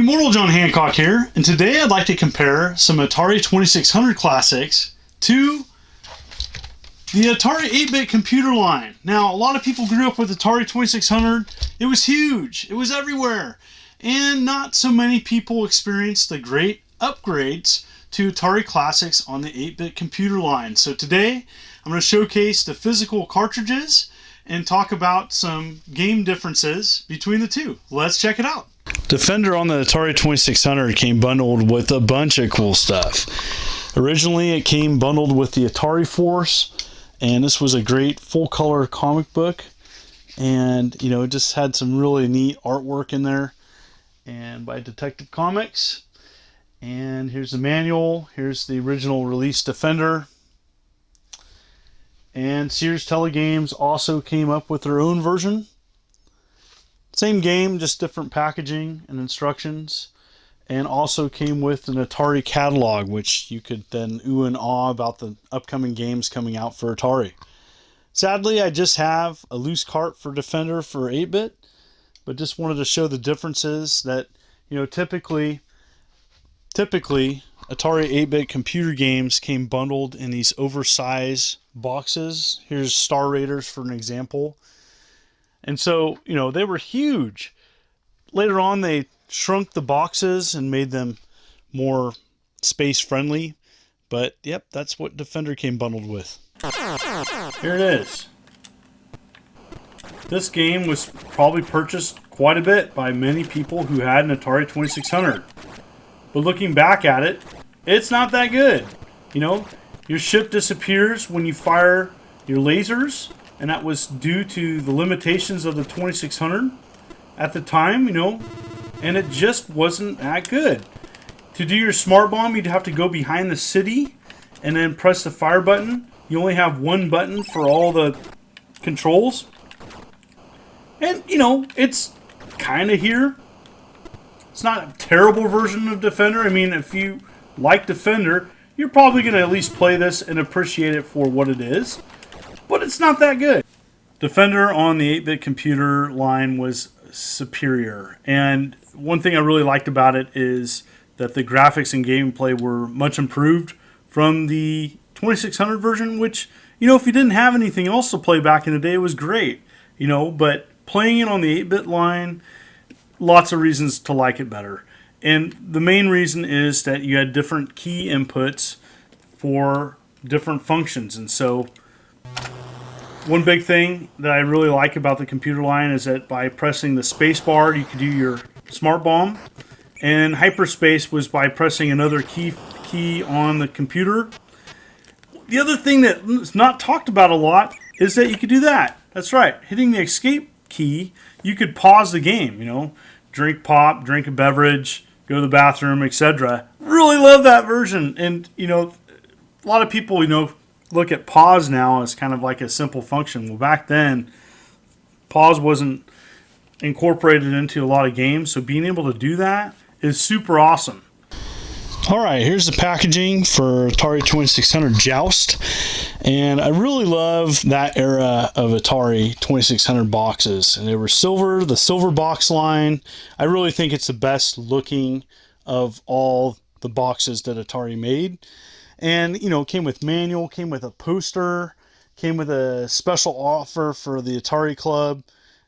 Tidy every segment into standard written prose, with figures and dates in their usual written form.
Immortal John Hancock here, and today I'd like to compare some Atari 2600 classics to the Atari 8-bit computer line. Now, a lot of people grew up with Atari 2600. It was huge. It was everywhere. And not so many people experienced the great upgrades to Atari classics on the 8-bit computer line. So today, I'm going to showcase the physical cartridges and talk about some game differences between the two. Let's check it out. Defender on the Atari 2600 came bundled with a bunch of cool stuff. Originally, it came bundled with the Atari Force, and this was a great full-color comic book. And, you know, it just had some really neat artwork in there, and by Detective Comics. And here's the manual. Here's the original release Defender. And Sears Telegames also came up with their own version. Same game, just different packaging and instructions. And also came with an Atari catalog, which you could then ooh and ah about the upcoming games coming out for Atari. Sadly, I just have a loose cart for Defender for 8-bit, but just wanted to show the differences that, you know, typically Atari 8-bit computer games came bundled in these oversized boxes. Here's Star Raiders for an example. And so, you know, they were huge. Later on, they shrunk the boxes and made them more space friendly. But, yep, that's what Defender came bundled with. Here it is. This game was probably purchased quite a bit by many people who had an Atari 2600. But looking back at it, it's not that good. You know, your ship disappears when you fire your lasers, and that was due to the limitations of the 2600 at the time, you know, and it just wasn't that good. To do your smart bomb, you'd have to go behind the city and then press the fire button. You only have one button for all the controls. And, you know, it's kind of here. It's not a terrible version of Defender. I mean, if you like Defender, you're probably going to at least play this and appreciate it for what it is. But it's not that good. Defender on the 8-bit computer line was superior. And one thing I really liked about it is that the graphics and gameplay were much improved from the 2600 version, which, you know, if you didn't have anything else to play back in the day, it was great. You know, but playing it on the 8-bit line, lots of reasons to like it better. And the main reason is that you had different key inputs for different functions. And so one big thing that I really like about the computer line is that by pressing the space bar, you could do your smart bomb. And hyperspace was by pressing another key on the computer. The other thing that's not talked about a lot is that you could do that. That's right. Hitting the escape key, you could pause the game, you know, drink pop, drink a beverage, go to the bathroom, etc. Really love that version. And, you know, a lot of people, you know, look at pause now as kind of like a simple function. Well, back then, pause wasn't incorporated into a lot of games, so being able to do that is super awesome. All right, here's the packaging for Atari 2600 Joust, and I really love that era of Atari 2600 boxes. And they were silver, the silver box line. I really think it's the best looking of all the boxes that Atari made. And, you know, it came with manual, came with a poster, came with a special offer for the Atari Club,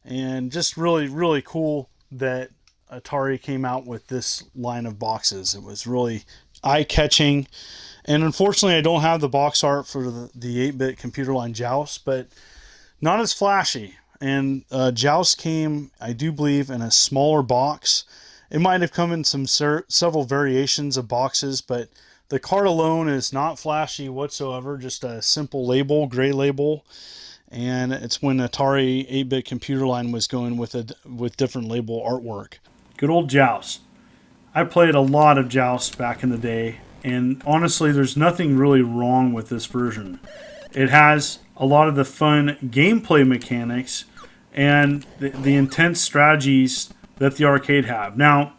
and just really, really cool that Atari came out with this line of boxes. It was really eye-catching. And unfortunately, I don't have the box art for the 8-bit computer line Joust, but not as flashy. And Joust came, I do believe, in a smaller box. It might have come in some several variations of boxes, but the card alone is not flashy whatsoever, just a simple label, gray label. And it's when Atari 8-bit computer line was going with different label artwork. Good old Joust. I played a lot of Joust back in the day, and honestly, there's nothing really wrong with this version. It has a lot of the fun gameplay mechanics and the intense strategies that the arcade have. Now,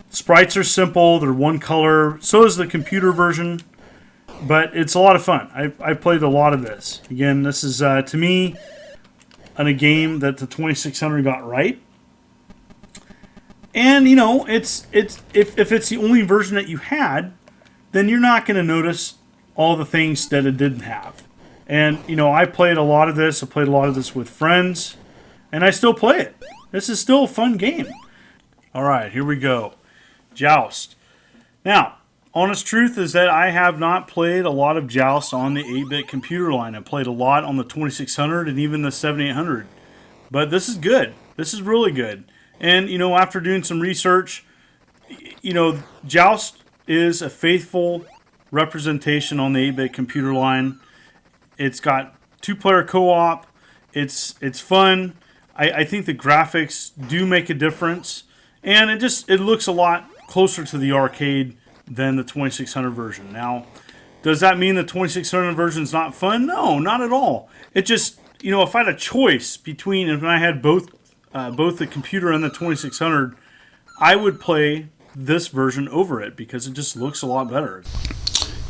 sprites are simple, they're one color, so is the computer version, but it's a lot of fun. I played a lot of this. Again, this is, to me, a game that the 2600 got right. And you know, it's if it's the only version that you had, then you're not going to notice all the things that it didn't have. And you know, I played a lot of this. I played a lot of this with friends, and I still play it. This is still a fun game. All right, here we go. Joust. Now, honest truth is that I have not played a lot of Joust on the 8-bit computer line. I played a lot on the 2600 and even the 7800. But this is good. This is really good. And, you know, after doing some research, you know, Joust is a faithful representation on the 8-bit computer line. It's got 2-player co-op. It's fun. I think the graphics do make a difference. And it looks a lot closer to the arcade than the 2600 version. Now, does that mean the 2600 version is not fun? No, not at all. It just, you know, if I had a choice between, if I had both the computer and the 2600, I would play this version over it because it just looks a lot better.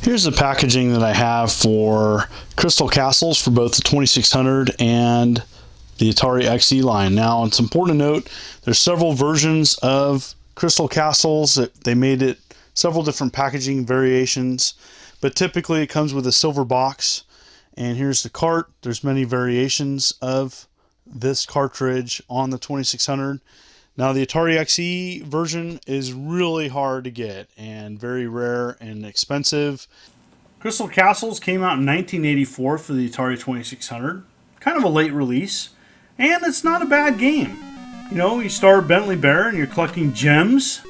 Here's the packaging that I have for Crystal Castles for both the 2600 and the Atari XE line. Now, it's important to note there's several versions of Crystal Castles. They made it several different packaging variations, but typically it comes with a silver box. And here's the cart. There's many variations of this cartridge on the 2600. Now, the Atari XE version is really hard to get and very rare and expensive. Crystal Castles came out in 1984 for the Atari 2600. Kind of a late release. And it's not a bad game. You know, you start Bentley Bear and you're collecting gems.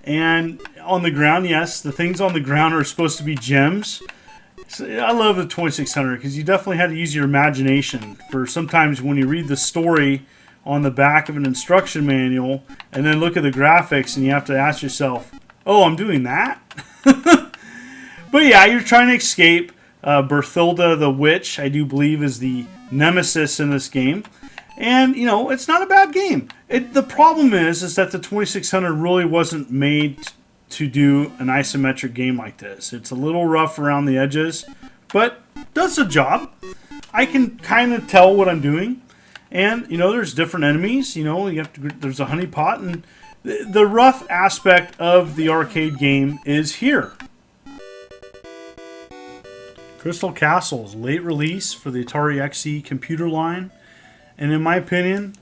And on the ground, yes, the things on the ground are supposed to be gems. So I love the 2600 because you definitely had to use your imagination. For sometimes when you read the story on the back of an instruction manual and then look at the graphics and you have to ask yourself, oh, I'm doing that? But yeah, you're trying to escape. Berthilda the Witch, I do believe, is the nemesis in this game. And, you know, it's not a bad game. The problem is that the 2600 really wasn't made to do an isometric game like this. It's a little rough around the edges, but does the job. I can kind of tell what I'm doing. And, you know, there's different enemies. You know, there's a honey pot. And the rough aspect of the arcade game is here. Crystal Castles, late release for the Atari XE computer line. And in my opinion,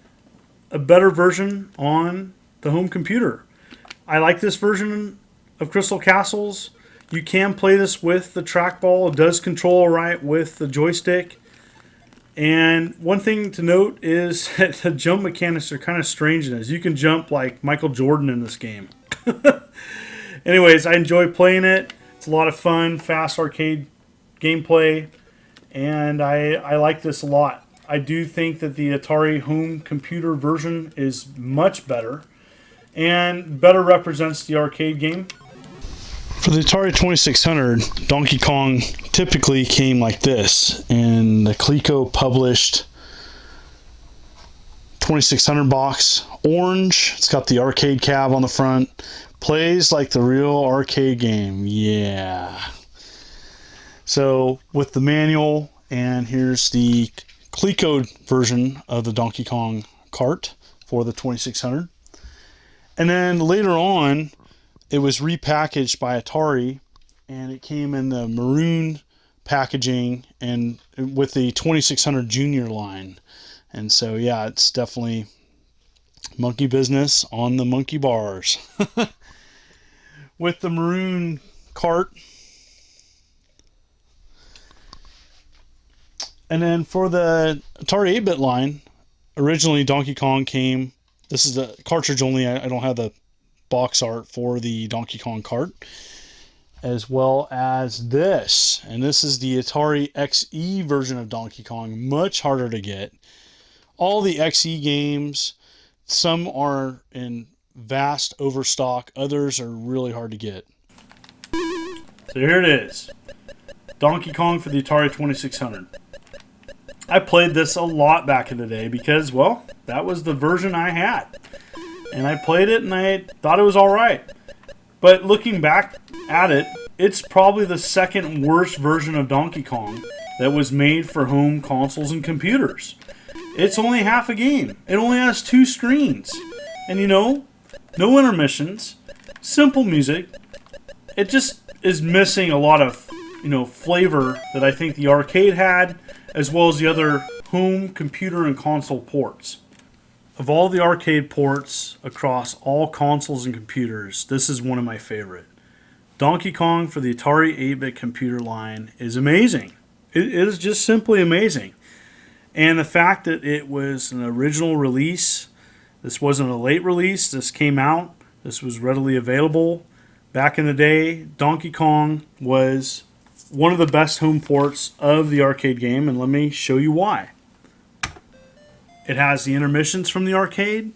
a better version on the home computer. I like this version of Crystal Castles. You can play this with the trackball. It does control all right with the joystick. And one thing to note is that the jump mechanics are kind of strange in this. You can jump like Michael Jordan in this game. Anyways, I enjoy playing it. It's a lot of fun, fast arcade gameplay. And I like this a lot. I do think that the Atari home computer version is much better and better represents the arcade game. For the Atari 2600, Donkey Kong typically came like this, and the Coleco published 2600 box, orange. It's got the arcade cab on the front. Plays like the real arcade game. Yeah. So with the manual, and here's the Coleco version of the Donkey Kong cart for the 2600. And then later on, it was repackaged by Atari, and it came in the maroon packaging and with the 2600 Junior line. And so, yeah, it's definitely monkey business on the monkey bars. With the maroon cart. And then for the Atari 8-bit line, originally Donkey Kong came, this is the cartridge only, I don't have the box art for the Donkey Kong cart, as well as this. And this is the Atari XE version of Donkey Kong, much harder to get. All the XE games, some are in vast overstock, others are really hard to get. So here it is. Donkey Kong for the Atari 2600. I played this a lot back in the day because, well, that was the version I had. And I played it and I thought it was alright. But looking back at it, it's probably the second worst version of Donkey Kong that was made for home consoles and computers. It's only half a game. It only has 2 screens. And you know, no intermissions, simple music. It just is missing a lot of, flavor that I think the arcade had, as well as the other home, computer, and console ports. Of all the arcade ports across all consoles and computers, this is one of my favorite. Donkey Kong for the Atari 8-bit computer line is amazing. It is just simply amazing. And the fact that it was an original release, this wasn't a late release, this came out, this was readily available. Back in the day, Donkey Kong was one of the best home ports of the arcade game, and let me show you why. It has the intermissions from the arcade.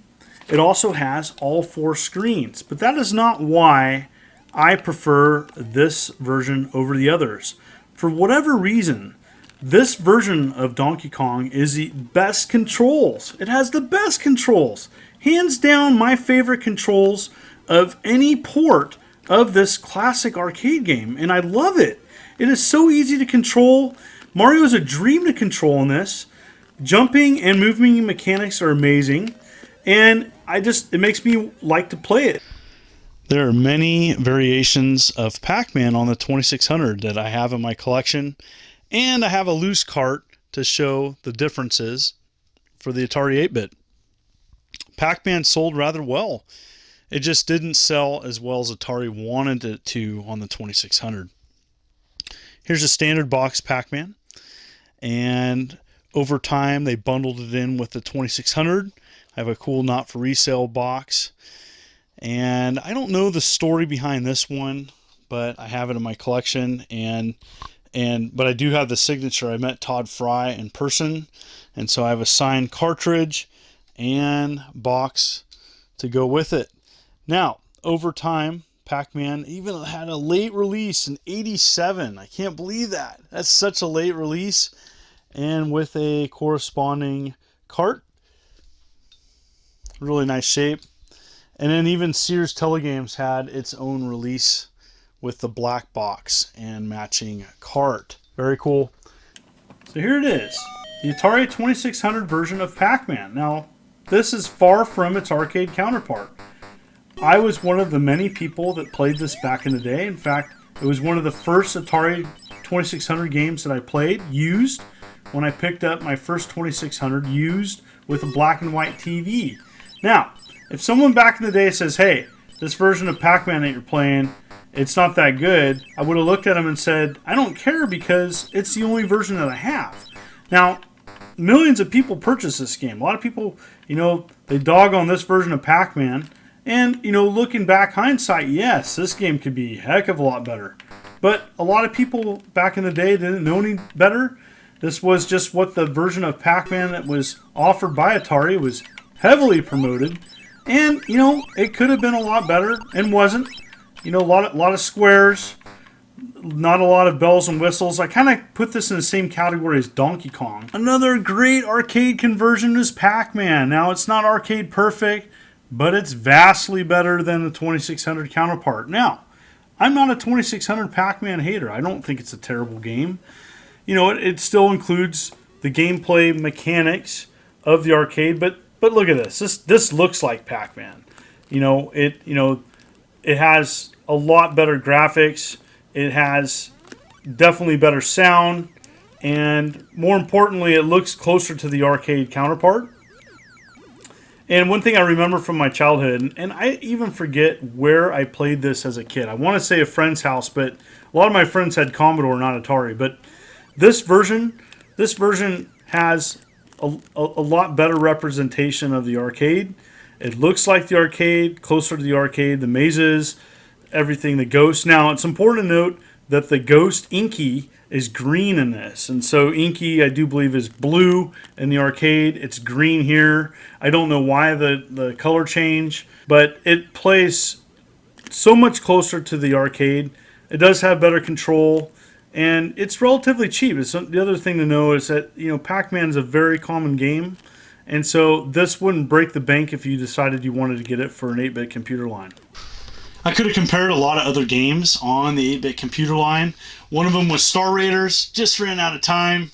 It also has all 4 screens, but that is not why I prefer this version over the others. For whatever reason, this version of Donkey Kong is the best controls. It has the best controls. Hands down, my favorite controls of any port of this classic arcade game, and I love it. It is so easy to control. Mario is a dream to control in this. Jumping and moving mechanics are amazing, and it makes me like to play it. There are many variations of Pac-Man on the 2600 that I have in my collection, and I have a loose cart to show the differences for the Atari 8-bit. Pac-Man sold rather well. It just didn't sell as well as Atari wanted it to on the 2600. Here's a standard box Pac-Man, and over time they bundled it in with the 2600. I have a cool not for resale box, and I don't know the story behind this one, but I have it in my collection, but I do have the signature. I met Todd Fry in person, and so I have a signed cartridge and box to go with it. Now, over time, Pac-Man even had a late release in '87. I can't believe that. That's such a late release. And with a corresponding cart. Really nice shape. And then even Sears Telegames had its own release with the black box and matching cart. Very cool. So here it is. The Atari 2600 version of Pac-Man. Now, this is far from its arcade counterpart. I was one of the many people that played this back in the day. In fact, it was one of the first Atari 2600 games that I played, used, when I picked up my first 2600 used with a black and white TV. Now, if someone back in the day says, hey, this version of Pac-Man that you're playing, it's not that good, I would have looked at them and said, I don't care because it's the only version that I have. Now, millions of people purchase this game. A lot of people, they dog on this version of Pac-Man. And, looking back, hindsight, yes, this game could be a heck of a lot better. But a lot of people back in the day didn't know any better. This was just what the version of Pac-Man that was offered by Atari was heavily promoted. And, it could have been a lot better and wasn't. A lot of squares, not a lot of bells and whistles. I kind of put this in the same category as Donkey Kong. Another great arcade conversion is Pac-Man. Now, it's not arcade perfect, but it's vastly better than the 2600 counterpart. Now, I'm not a 2600 Pac-Man hater. I don't think it's a terrible game. It still includes the gameplay mechanics of the arcade, but look at this. This looks like Pac-Man. It has a lot better graphics. It has definitely better sound, and more importantly, it looks closer to the arcade counterpart. And one thing I remember from my childhood, and I even forget where I played this as a kid. I want to say a friend's house, but a lot of my friends had Commodore, not Atari. But this version has a lot better representation of the arcade. It looks like the arcade, closer to the arcade, the mazes, everything, the ghost. Now, it's important to note that the ghost Inky is green in this. And so Inky, I do believe, is blue in the arcade. It's green here. I don't know why the color change, but it plays so much closer to the arcade. It does have better control, and it's relatively cheap. The other thing to know is that, Pac-Man is a very common game, and so this wouldn't break the bank if you decided you wanted to get it for an 8-bit computer line. I could have compared a lot of other games on the 8-bit computer line. One of them was Star Raiders. Just ran out of time.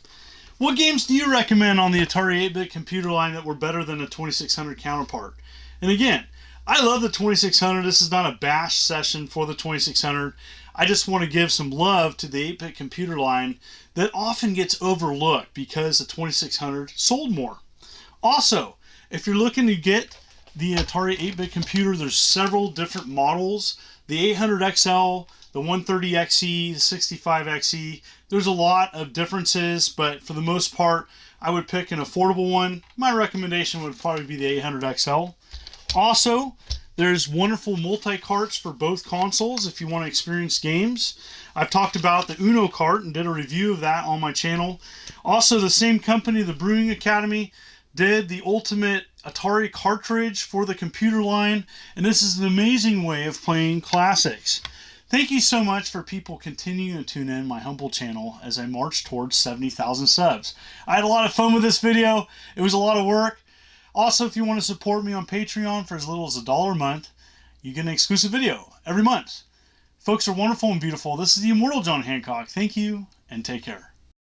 What games do you recommend on the Atari 8-bit computer line that were better than the 2600 counterpart? And again, I love the 2600. This is not a bash session for the 2600. I just want to give some love to the 8-bit computer line that often gets overlooked because the 2600 sold more. Also, if you're looking to get the Atari 8-bit computer, there's several different models. The 800XL, the 130XE, the 65XE. There's a lot of differences, but for the most part, I would pick an affordable one. My recommendation would probably be the 800XL. Also, there's wonderful multi-carts for both consoles if you want to experience games. I've talked about the Uno cart and did a review of that on my channel. Also, the same company, the Brewing Academy, did the ultimate Atari cartridge for the computer line, and this is an amazing way of playing classics. Thank you so much for people continuing to tune in my humble channel as I march towards 70,000 subs. I had a lot of fun with this video. It was a lot of work. Also, if you want to support me on Patreon for as little as $1 a month, you get an exclusive video every month. Folks are wonderful and beautiful. This is the Immortal John Hancock. Thank you, and take care.